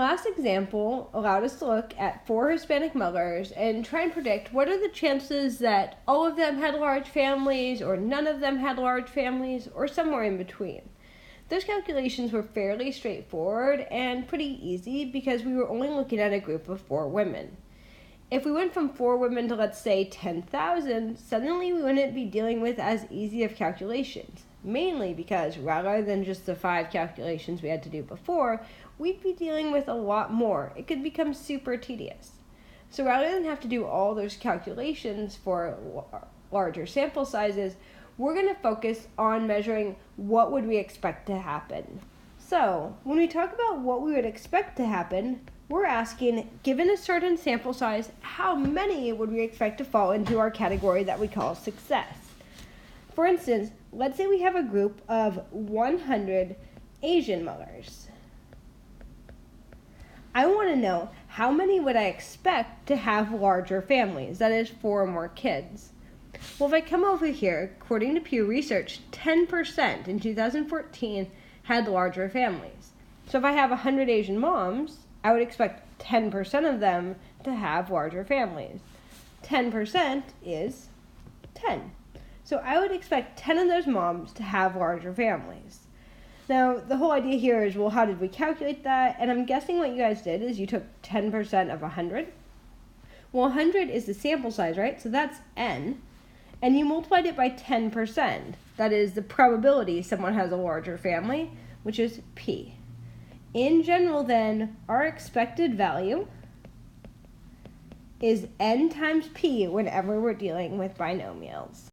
last example allowed us to look at 4 Hispanic mothers and try and predict what are the chances that all of them had large families, or none of them had large families, or somewhere in between. Those calculations were fairly straightforward and pretty easy because we were only looking at a group of 4 women. If we went from 4 women to, let's say, 10,000, suddenly we wouldn't be dealing with as easy of calculations. Mainly because rather than just the 5 calculations we had to do before, we'd be dealing with a lot more. It could become super tedious. So rather than have to do all those calculations for larger sample sizes, we're going to focus on measuring what would we expect to happen. So when we talk about what we would expect to happen, we're asking, given a certain sample size, how many would we expect to fall into our category that we call success? For instance, let's say we have a group of 100 Asian mothers. I want to know how many would I expect to have larger families, that is 4 or more kids. Well, if I come over here, according to Pew Research, 10% in 2014 had larger families. So if I have 100 Asian moms, I would expect 10% of them to have larger families. 10% is 10. So I would expect 10 of those moms to have larger families. Now, the whole idea here is, well, how did we calculate that? And I'm guessing what you guys did is you took 10% of 100. Well, 100 is the sample size, right? So that's n. And you multiplied it by 10%. That is the probability someone has a larger family, which is p. In general, then, our expected value is n times p whenever we're dealing with binomials.